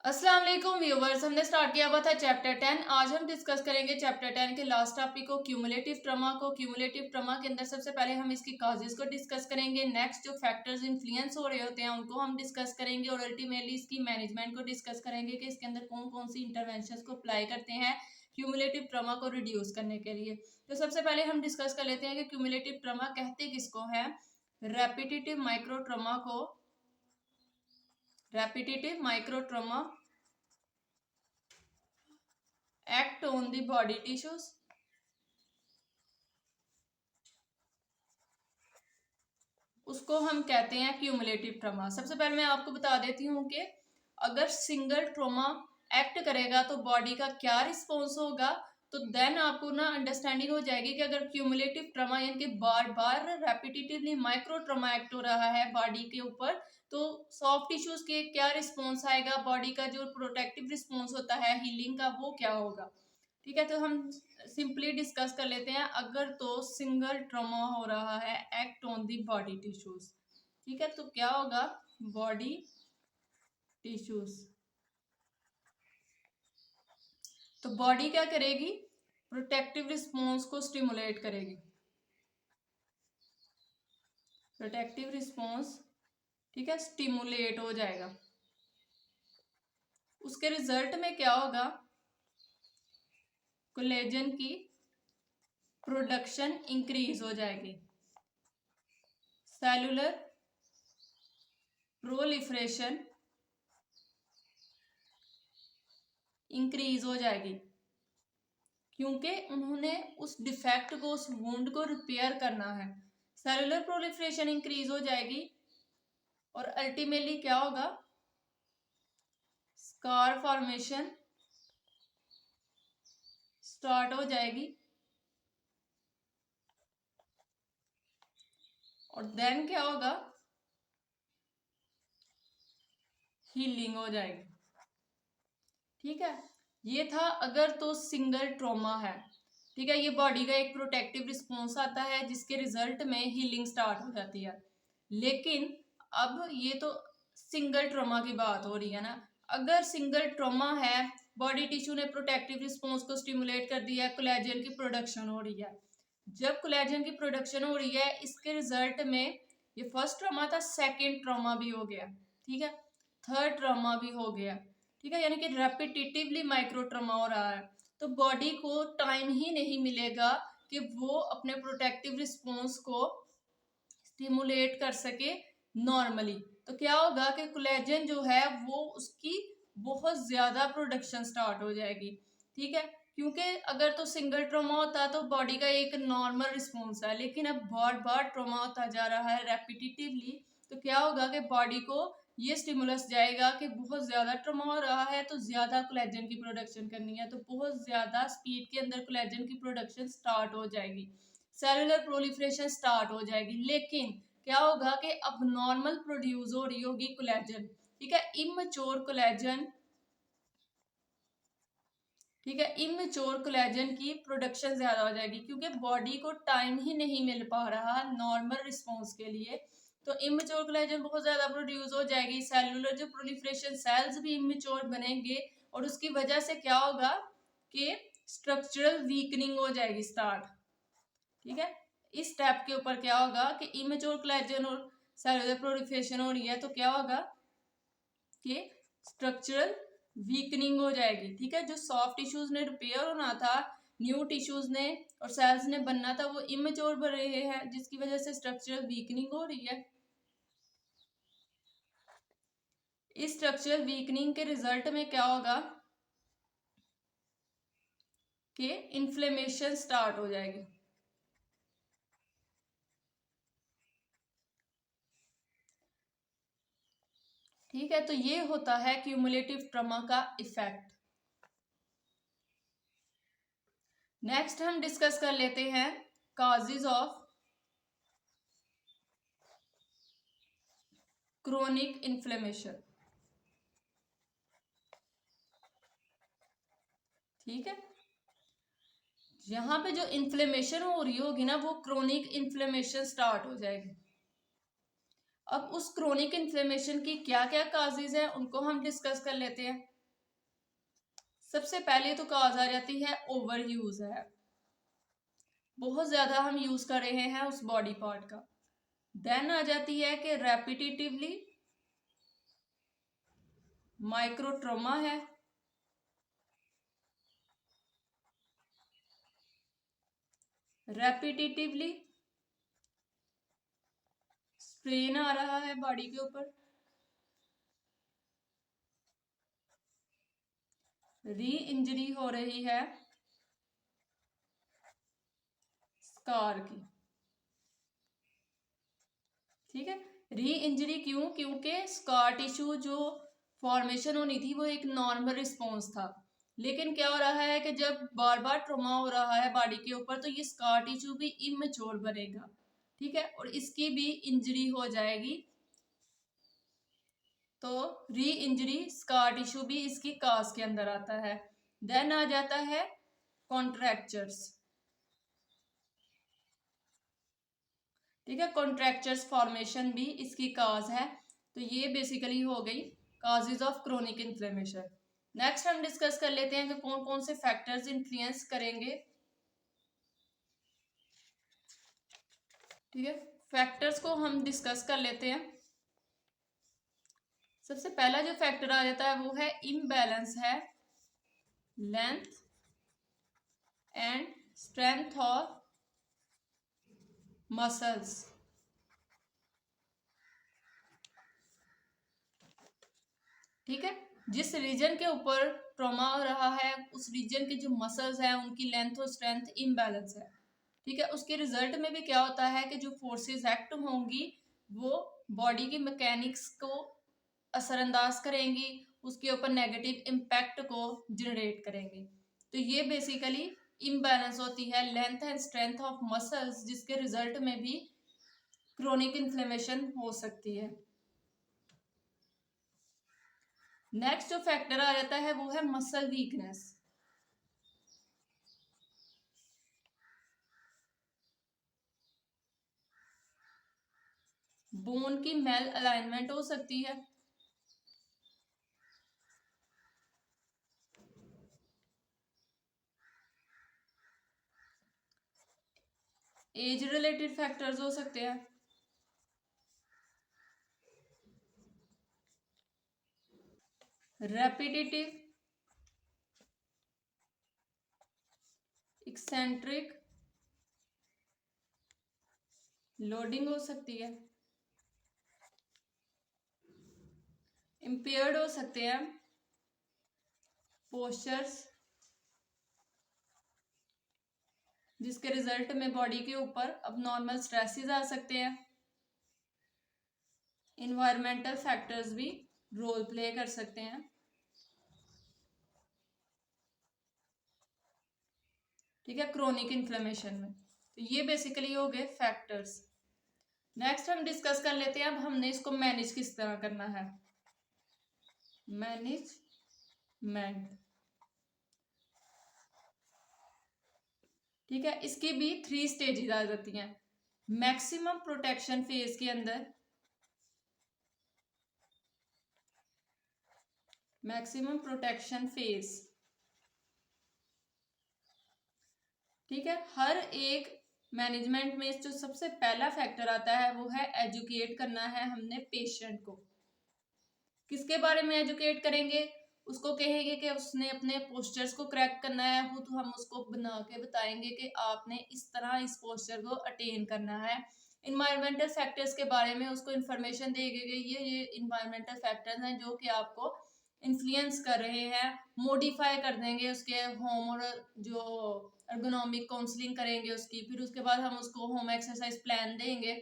अस्सलाम वालेकुम व्यूवर्स, हमने स्टार्ट किया हुआ था चैप्टर 10। आज हम डिस्कस करेंगे चैप्टर 10 के लास्ट टॉपिक को, क्यूमुलेटिव ट्रमा को। क्यूमुलेटिव ट्रमा के अंदर सबसे पहले हम इसकी काजेस को डिस्कस करेंगे। नेक्स्ट जो फैक्टर्स इन्फ्लुएंस हो रहे होते हैं उनको हम डिस्कस करेंगे और अल्टीमेटली इसकी मैनेजमेंट को डिस्कस करेंगे कि इसके अंदर कौन कौन सी इंटरवेंशन को अप्लाई करते हैं क्यूमुलेटिव ट्रमा को रिड्यूस करने के लिए। तो सबसे पहले हम डिस्कस कर लेते हैं कि क्यूमुलेटिव ट्रमा कहते किसको है। रेपिटेटिव माइक्रो ट्रमा को repetitive microtrauma act on the body tissues उसको हम कहते हैं क्यूमुलेटिव ट्रमा। सबसे पहले मैं आपको बता देती हूँ कि अगर सिंगल ट्रोमा एक्ट करेगा तो बॉडी का क्या रिस्पॉन्स होगा। तो देन आपको ना अंडरस्टैंडिंग हो जाएगी कि अगर क्यूमुलेटिव ट्रमा यानी कि बार बार रेपिटेटिवली माइक्रो ट्रमा एक्ट हो रहा है बॉडी के ऊपर, तो सॉफ्ट टिश्यूज के क्या रिस्पॉन्स आएगा, बॉडी का जो प्रोटेक्टिव रिस्पॉन्स होता है हीलिंग का वो क्या होगा। ठीक है, तो हम सिंपली डिस्कस कर लेते हैं। अगर तो सिंगल ट्रॉमा हो रहा है act on the body tissues, ठीक है, तो क्या होगा, बॉडी टिश्यूज। तो बॉडी क्या करेगी, प्रोटेक्टिव रिस्पॉन्स को स्टिमुलेट करेगी। प्रोटेक्टिव रिस्पॉन्स, ठीक है, स्टिमुलेट हो जाएगा। उसके रिजल्ट में क्या होगा, कोलेजन की प्रोडक्शन इंक्रीज हो जाएगी, सेलुलर प्रोलिफरेशन इंक्रीज हो जाएगी, क्योंकि उन्होंने उस डिफेक्ट को, उस वुंड को रिपेयर करना है। सेलुलर प्रोलिफरेशन इंक्रीज हो जाएगी और अल्टीमेटली क्या होगा, स्कार फॉर्मेशन स्टार्ट हो जाएगी और देन क्या होगा, हीलिंग हो जाएगी। ठीक है, ये था अगर तो सिंगल ट्रॉमा है। ठीक है, ये बॉडी का एक प्रोटेक्टिव रिस्पॉन्स आता है जिसके रिजल्ट में हीलिंग स्टार्ट हो जाती है। लेकिन अब ये तो सिंगल ट्रॉमा की बात हो रही है ना। अगर सिंगल ट्रॉमा है, बॉडी टिश्यू ने प्रोटेक्टिव रिस्पॉन्स को स्टिमुलेट कर दिया, कोलेजन की प्रोडक्शन हो रही है। जब कोलेजन की प्रोडक्शन हो रही है, इसके रिजल्ट में ये फर्स्ट ट्रॉमा था, सेकेंड ट्रॉमा भी हो गया, ठीक है, थर्ड ट्रॉमा भी हो गया। ठीक है, यानी कि रेपिटेटिवली माइक्रो ट्रॉमा हो रहा है। तो बॉडी को टाइम ही नहीं मिलेगा कि वो अपने प्रोटेक्टिव रिस्पॉन्स को स्टिमुलेट कर सके नॉर्मली। तो क्या होगा कि कोलेजन जो है वो उसकी बहुत ज्यादा प्रोडक्शन स्टार्ट हो जाएगी। ठीक है, क्योंकि अगर तो सिंगल ट्रॉमा होता तो बॉडी का एक नॉर्मल रिस्पॉन्स है, लेकिन अब बार बार ट्रॉमा होता जा रहा है रेपिटेटिवली। तो क्या होगा कि बॉडी को ये स्टिमुलस जाएगा कि बहुत ज्यादा ट्रॉमा हो रहा है तो ज्यादा कोलेजन की प्रोडक्शन करनी है, तो बहुत ज्यादा स्पीड के अंदर कोलेजन की प्रोडक्शन स्टार्ट हो जाएगी, सेलुलर प्रोलिफरेशन स्टार्ट हो जाएगी। लेकिन क्या होगा कि अब नॉर्मल प्रोड्यूस हो रही होगी कोलेजन, ठीक है, इमैच्योर कोलेजन, ठीक है, इमैच्योर कोलेजन की प्रोडक्शन ज्यादा हो जाएगी क्योंकि बॉडी को टाइम ही नहीं मिल पा रहा नॉर्मल रिस्पॉन्स के लिए। तो इमैच्योर कोलेजन बहुत ज्यादा प्रोड्यूस हो जाएगी, सेलुलर जो प्रोलिफरेशन सेल्स भी इमैच्योर बनेंगे और उसकी वजह से क्या होगा कि स्ट्रक्चरल वीकनिंग हो जाएगी स्टार्ट। ठीक है, इस स्टेप के ऊपर क्या होगा कि इमेच्योर कोलेजन और सेलुलर प्रोलिफरेशन हो रही है तो क्या होगा कि स्ट्रक्चरल वीकनिंग हो जाएगी। ठीक है, जो सॉफ्ट टिश्यूज ने रिपेयर होना था, न्यू टिश्यूज ने और सेल्स ने बनना था, वो इमेच्योर बन रहे हैं जिसकी वजह से स्ट्रक्चरल वीकनिंग हो रही है। इस स्ट्रक्चरल वीकनिंग के रिजल्ट में क्या होगा कि इन्फ्लेमेशन स्टार्ट हो जाएगी। ठीक है, तो ये होता है क्यूमुलेटिव ट्रॉमा का इफेक्ट। नेक्स्ट हम डिस्कस कर लेते हैं कॉजेज ऑफ क्रोनिक इन्फ्लेमेशन। ठीक है, यहां पे जो इन्फ्लेमेशन हो रही होगी ना वो क्रोनिक इन्फ्लेमेशन स्टार्ट हो जाएगी। अब उस क्रोनिक इन्फ्लेमेशन की क्या क्या काजेज हैं उनको हम डिस्कस कर लेते हैं। सबसे पहले तो कॉज आ जाती है ओवर यूज है, बहुत ज्यादा हम यूज कर रहे हैं उस बॉडी पार्ट का। देन आ जाती है कि रेपिटेटिवली माइक्रो ट्रॉमा है, रेपिटेटिवली स्ट्रेन आ रहा है बॉडी के ऊपर, री इंजरी हो रही है स्कार की। ठीक है, री इंजरी क्यों? क्योंकि स्कार टिश्यू जो फॉर्मेशन होनी थी वो एक नॉर्मल रिस्पॉन्स था, लेकिन क्या हो रहा है कि जब बार बार ट्रॉमा हो रहा है बॉडी के ऊपर तो ये स्कार टिश्यू भी इमेच्योर बनेगा। ठीक है, और इसकी भी इंजरी हो जाएगी, तो री इंजरी स्कार टिश्यू भी इसकी काज के अंदर आता है। देन आ जाता है कॉन्ट्रैक्चर्स। ठीक है, कॉन्ट्रैक्चर्स फॉर्मेशन भी इसकी काज है। तो ये बेसिकली हो गई causes of chronic inflammation. Next हम डिस्कस कर लेते हैं कि कौन कौन से फैक्टर्स इन्फ्लुएंस करेंगे। ठीक है, फैक्टर्स को हम डिस्कस कर लेते हैं। सबसे पहला जो फैक्टर आ जाता है वो है इम्बैलेंस है length and strength of muscles. ठीक है, जिस रीजन के ऊपर ट्रॉमा हो रहा है उस रीजन के जो मसल्स हैं उनकी लेंथ और स्ट्रेंथ इम्बैलेंस है। ठीक है, उसके रिजल्ट में भी क्या होता है कि जो फोर्सेस एक्ट होंगी वो बॉडी की मैकेनिक्स को असरअंदाज करेंगी, उसके ऊपर नेगेटिव इम्पैक्ट को जनरेट करेंगे। तो ये बेसिकली इम्बैलेंस होती है length and strength of muscles, जिसके रिजल्ट में भी क्रोनिक इन्फ्लेमेशन हो सकती है। नेक्स्ट जो फैक्टर आ जाता है वो है मसल वीकनेस। बोन की मेल अलाइनमेंट हो सकती है, एज रिलेटेड फैक्टर्स हो सकते हैं, रेपिटेटिव एक्सेंट्रिक लोडिंग हो सकती है, इम्पेयर्ड हो सकते हैं पोस्चर्स, जिसके रिजल्ट में बॉडी के ऊपर अब नॉर्मल स्ट्रेसेस आ सकते हैं। इन्वायरमेंटल फैक्टर्स भी रोल प्ले कर सकते हैं। ठीक है, क्रोनिक इन्फ्लेमेशन में। तो ये बेसिकली हो गए फैक्टर्स। नेक्स्ट हम डिस्कस कर लेते हैं अब हमने इसको मैनेज किस तरह करना है। मैनेजमेंट। ठीक है, इसकी भी 3 स्टेजेस आ जाती हैं। मैक्सिमम प्रोटेक्शन फेज के अंदर, मैक्सिमम प्रोटेक्शन फेज, ठीक है, हर एक मैनेजमेंट में जो सबसे पहला फैक्टर आता है वो है एजुकेट करना है हमने पेशेंट को। किसके बारे में एजुकेट करेंगे? उसको कहेंगे कि उसने अपने पोस्चर्स को करेक्ट करना है, वो तो हम उसको बना के बताएंगे कि आपने इस तरह इस पोस्चर को अटेन करना है। इन्वायरमेंटल फैक्टर्स के बारे में उसको इन्फॉर्मेशन देंगे, ये इन्वायरमेंटल फैक्टर्स हैं जो कि आपको इन्फ्लुएंस कर रहे हैं। मोडिफाई कर देंगे उसके होम और जो एर्गोनॉमिक काउंसलिंग करेंगे उसकी, फिर उसके बाद हम उसको होम एक्सरसाइज प्लान देंगे।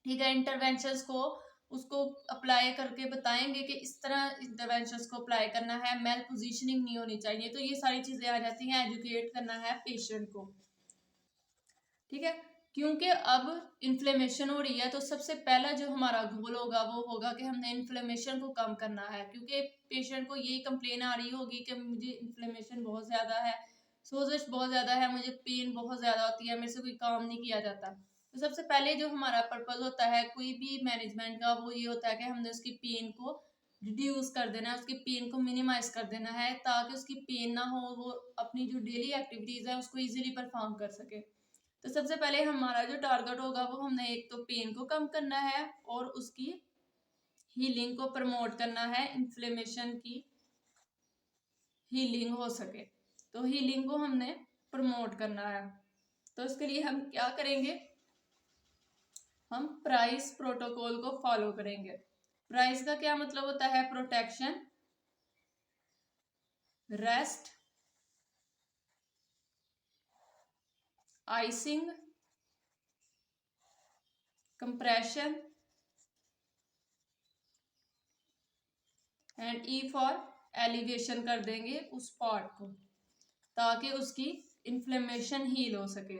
ठीक है, इंटरवेंशंस को उसको अप्लाई करके बताएंगे कि इस तरह इंटरवेंशंस को अप्लाई करना है, मेल पोजीशनिंग नहीं होनी चाहिए। तो ये सारी चीजें आ जाती हैं, एजुकेट करना है पेशेंट को। ठीक है, क्योंकि अब इन्फ्लेमेशन हो रही है तो सबसे पहला जो हमारा गोल होगा वो होगा कि हमने इन्फ्लेमेशन को कम करना है, क्योंकि पेशेंट को यही कंप्लेन आ रही होगी कि मुझे इन्फ्लेमेशन बहुत ज़्यादा है, सोजश बहुत ज़्यादा है, मुझे पेन बहुत ज़्यादा होती है, मेरे से कोई काम नहीं किया जाता। तो सबसे पहले जो हमारा पर्पज़ होता है कोई भी मैनेजमेंट का वो ये होता है कि हमने उसकी पेन को रिड्यूस कर देना है, उसकी पेन को मिनिमाइज कर देना है, ताकि उसकी पेन ना हो, वो अपनी जो डेली एक्टिविटीज है उसको इजीली परफॉर्म कर सके। तो सबसे पहले हमारा जो टारगेट होगा वो हमने एक तो पेन को कम करना है और उसकी हीलिंग को प्रमोट करना है, इन्फ्लेमेशन की हीलिंग हो सके, तो हीलिंग को हमने प्रमोट करना है। तो इसके लिए हम क्या करेंगे, हम प्राइस प्रोटोकॉल को फॉलो करेंगे। प्राइस का क्या मतलब होता है, protection, rest, icing, compression and E for elevation कर देंगे उस पार्ट को, ताकि उसकी इन्फ्लेमेशन हील हो सके।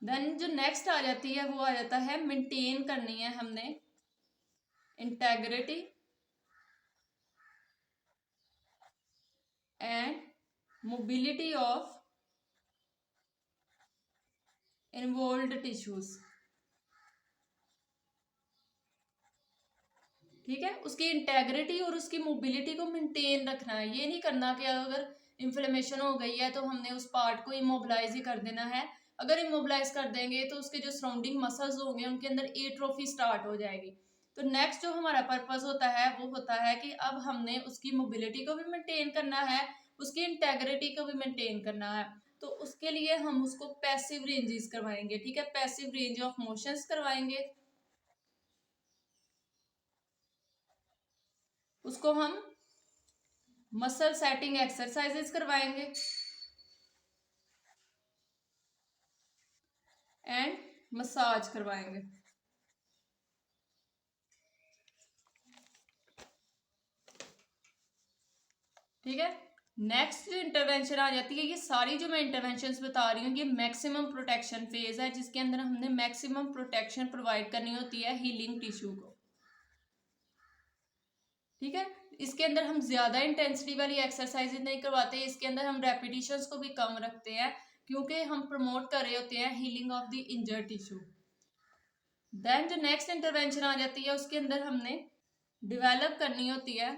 देन जो नेक्स्ट आ जाती है वो आ जाता है, मेंटेन करनी है हमने integrity and mobility of involved tissues. ठीक है, उसकी इंटेग्रिटी और उसकी मोबिलिटी को मेंटेन रखना है। ये नहीं करना कि अगर इन्फ्लेमेशन हो गई है तो हमने उस पार्ट को इमोबिलाइज ही कर देना है। अगर इमोबिलाइज कर देंगे तो उसके जो सराउंडिंग मसल्स होंगे उनके अंदर एट्रोफी स्टार्ट हो जाएगी। तो नेक्स्ट जो हमारा पर्पस होता है वो होता है कि अब हमने उसकी मोबिलिटी को भी मेंटेन करना है, उसकी इंटेग्रिटी को भी मेंटेन करना है। तो उसके लिए हम उसको पैसिव रेंजेस करवाएंगे। ठीक है, पैसिव रेंज ऑफ मोशंस करवाएंगे, उसको हम मसल सेटिंग एक्सरसाइजेस करवाएंगे एंड मसाज करवाएंगे। ठीक है, नेक्स्ट जो इंटरवेंशन आ जाती है, ये सारी जो मैं इंटरवेंशंस बता रही हूँ ये मैक्सिमम प्रोटेक्शन फेज है, जिसके अंदर हमने मैक्सिमम प्रोटेक्शन प्रोवाइड करनी होती है हीलिंग टिश्यू को। ठीक है, इसके अंदर हम ज्यादा इंटेंसिटी वाली एक्सरसाइजेज नहीं करवाते, इसके अंदर हम रेपिटेशंस को भी कम रखते हैं, क्योंकि हम प्रमोट कर रहे होते हैं healing of the injured tissue. Then जो नेक्स्ट इंटरवेंशन आ जाती है उसके अंदर हमने डेवलप करनी होती है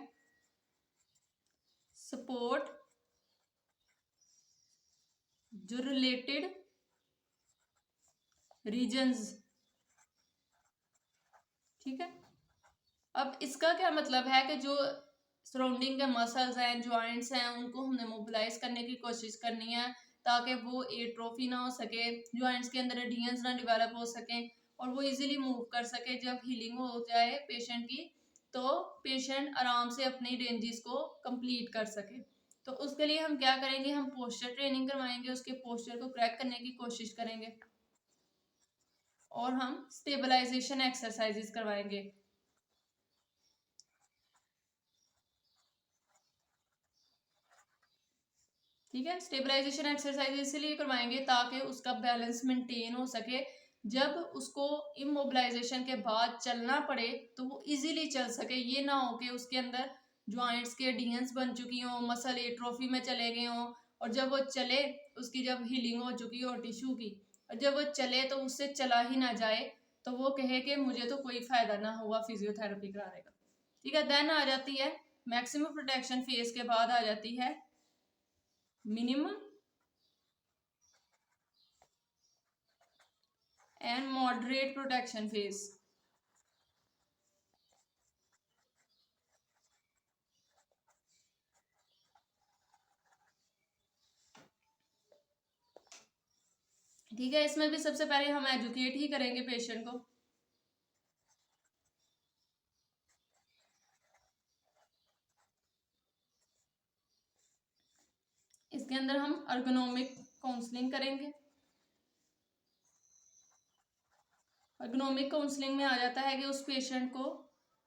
सपोर्ट जो रिलेटेड रीजन्स। ठीक है, अब इसका क्या मतलब है कि जो सराउंडिंग के मसल्स हैं, जॉइंट्स हैं, उनको हमने मोबिलाइज करने की कोशिश करनी है, ताकि वो एट्रोफी ना हो सके, जॉइंट्स के अंदर एडियंस ना डेवलप हो सके और वो इजीली मूव कर सके। जब हीलिंग हो जाए पेशेंट की तो पेशेंट आराम से अपनी रेंजेस को कंप्लीट कर सके। तो उसके लिए हम क्या करेंगे, हम पोस्चर ट्रेनिंग करवाएंगे, उसके पोस्चर को क्रैक करने की कोशिश करेंगे और हम स्टेबलाइजेशन एक्सरसाइजेस करवाएंगे। ठीक है, स्टेबलाइजेशन एक्सरसाइज इसलिए करवाएंगे ताकि उसका बैलेंस मेंटेन हो सके। जब उसको इमोबिलाइजेशन के बाद चलना पड़े तो वो इजीली चल सके, ये ना हो कि उसके अंदर जॉइंट्स के एडियंस बन चुकी हों, मसल एट्रोफी में चले गए हों, और जब वो चले, उसकी जब हीलिंग हो चुकी हो टिश्यू की, और जब वो चले तो उससे चला ही ना जाए, तो वो कहे कि मुझे तो कोई फायदा ना हुआ फिजियोथेरेपी कराने का। ठीक है, देन आ जाती है मैक्सिमम प्रोटेक्शन फेज के बाद आ जाती है minimum and moderate protection phase. ठीक है, इसमें भी सबसे पहले हम एजुकेट ही करेंगे पेशेंट को। इसके अंदर हम अर्गोनोमिक काउंसलिंग करेंगे। अर्गोनोमिक काउंसलिंग में आ जाता है कि उस पेशेंट को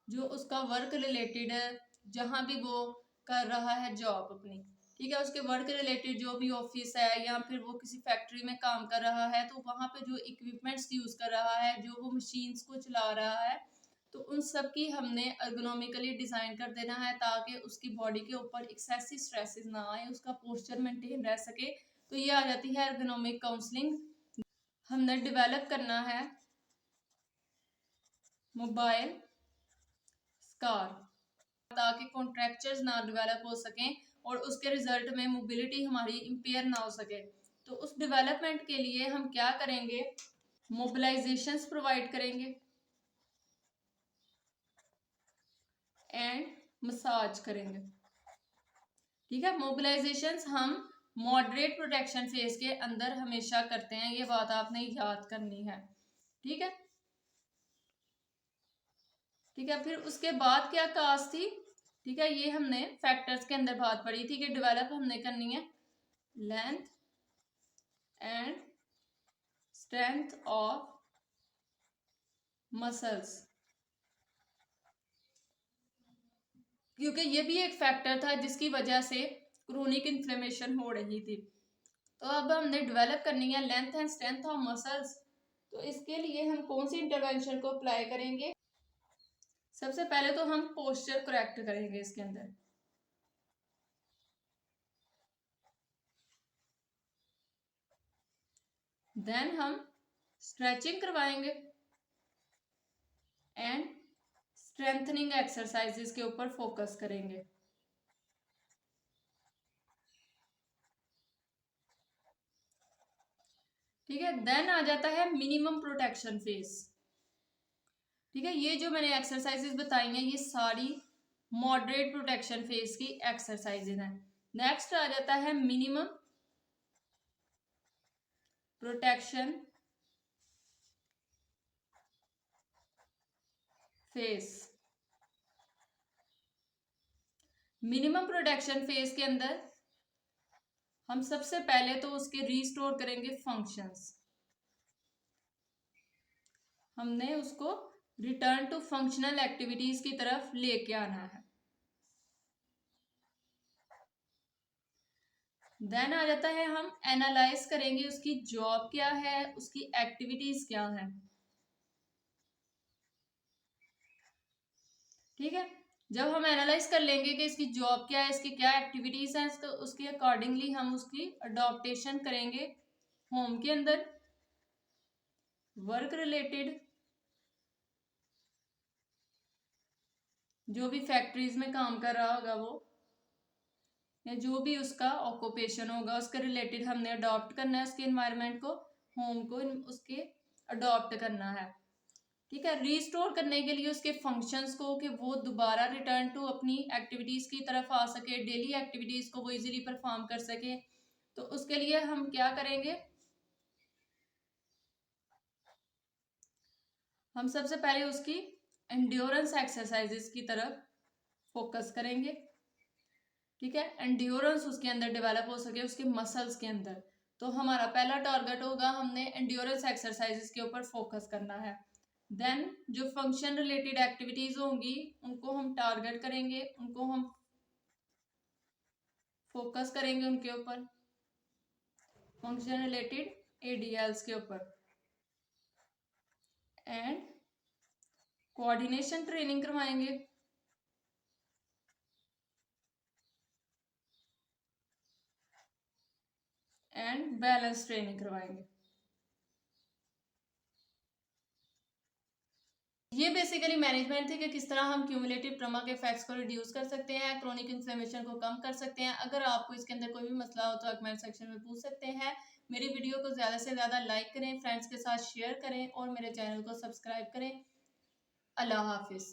जो उसका वर्क रिलेटेड है, जहाँ भी वो कर रहा है जॉब अपनी, ठीक है, उसके वर्क रिलेटेड जो भी ऑफिस है या फिर वो किसी फैक्ट्री में काम कर रहा है, तो वहाँ पे जो इक्विपमेंट्स यूज कर रहा है, जो वो मशीन्स को चला रहा है, तो उन सब की हमने अर्गोनॉमिकली डिजाइन कर देना है, ताकि उसकी बॉडी के ऊपर एक्सेसिव स्ट्रेसेस ना आए, उसका पोस्चर मेंटेन रह सके। तो ये आ जाती है अर्गोनॉमिक काउंसलिंग। हमने डेवलप करना है मोबाइल स्कार, ताकि कॉन्ट्रैक्चर्स ना डेवलप हो सकें और उसके रिजल्ट में मोबिलिटी हमारी इम्पेयर ना हो सके। तो उस डेवलपमेंट के लिए हम क्या करेंगे, मोबिलाइजेशंस प्रोवाइड करेंगे एंड मसाज करेंगे। ठीक है, मोबिलाइजेशंस हम मॉडरेट प्रोटेक्शन फेज के अंदर हमेशा करते हैं, ये बात आपने याद करनी है। ठीक है, ठीक है। फिर उसके बाद क्या काज थी, ठीक है, ये हमने फैक्टर्स के अंदर बात पढ़ी थी कि डेवलप हमने करनी है length and strength of muscles, क्योंकि ये भी एक फैक्टर था जिसकी वजह से क्रोनिक इन्फ्लेमेशन हो रही थी। तो अब हमने डेवलप करनी है length and strength of muscles. तो इसके लिए हम कौन सी इंटरवेंशन को अप्लाई करेंगे, सबसे पहले तो हम पोस्चर करेक्ट करेंगे इसके अंदर। देन हम स्ट्रेचिंग करवाएंगे एंड स्ट्रेंथनिंग एक्सरसाइजेस के ऊपर फोकस करेंगे। ठीक है, देन आ जाता है मिनिमम प्रोटेक्शन फेज। ठीक है, ये जो मैंने एक्सरसाइजेस बताई हैं ये सारी मॉडरेट प्रोटेक्शन फेज की एक्सरसाइजेज हैं। नेक्स्ट आ जाता है minimum protection phase. Minimum protection phase के अंदर हम सबसे पहले तो उसके रीस्टोर करेंगे फंक्शंस, हमने उसको रिटर्न टू फंक्शनल एक्टिविटीज की तरफ लेके आना है। देन आ जाता है हम एनालाइज करेंगे उसकी जॉब क्या है, उसकी एक्टिविटीज क्या है। ठीक है, जब हम एनालाइज कर लेंगे कि इसकी जॉब क्या है, इसकी क्या एक्टिविटीज हैं, तो उसके अकॉर्डिंगली हम उसकी अडॉप्टेशन करेंगे होम के अंदर, वर्क रिलेटेड जो भी फैक्ट्रीज में काम कर रहा होगा वो, या जो भी उसका ऑक्यूपेशन होगा उसके रिलेटेड हमने अडॉप्ट करना है उसके एनवायरनमेंट को, होम को उसके अडॉप्ट करना है। ठीक है, रीस्टोर करने के लिए उसके फंक्शंस को कि वो दोबारा रिटर्न टू अपनी एक्टिविटीज की तरफ आ सके, डेली एक्टिविटीज को वो इजीली परफॉर्म कर सके। तो उसके लिए हम क्या करेंगे, हम सबसे पहले उसकी एंड्योरेंस एक्सरसाइजेस की तरफ फोकस करेंगे। ठीक है, एंड्योरेंस उसके अंदर डेवलप हो सके उसके मसल्स के अंदर। तो हमारा पहला टारगेट होगा, हमने एंड्योरेंस एक्सरसाइजेस के ऊपर फोकस करना है। देन जो फंक्शन रिलेटेड एक्टिविटीज होंगी उनको हम टारगेट करेंगे, उनको हम फोकस करेंगे उनके ऊपर, फंक्शन रिलेटेड एडीएल्स के ऊपर। एंड कोऑर्डिनेशन ट्रेनिंग करवाएंगे, एंड बैलेंस ट्रेनिंग करवाएंगे। ये बेसिकली मैनेजमेंट थी कि किस तरह हम क्यूमुलेटिव ट्रॉमा के इफेक्ट्स को रिड्यूस कर सकते हैं, क्रोनिक इन्फ्लेमेशन को कम कर सकते हैं। अगर आपको इसके अंदर कोई भी मसला हो तो आप कमेंट सेक्शन में पूछ सकते हैं। मेरी वीडियो को ज़्यादा से ज़्यादा लाइक करें, फ्रेंड्स के साथ शेयर करें और मेरे चैनल को सब्सक्राइब करें। अल्लाह हाफिज़।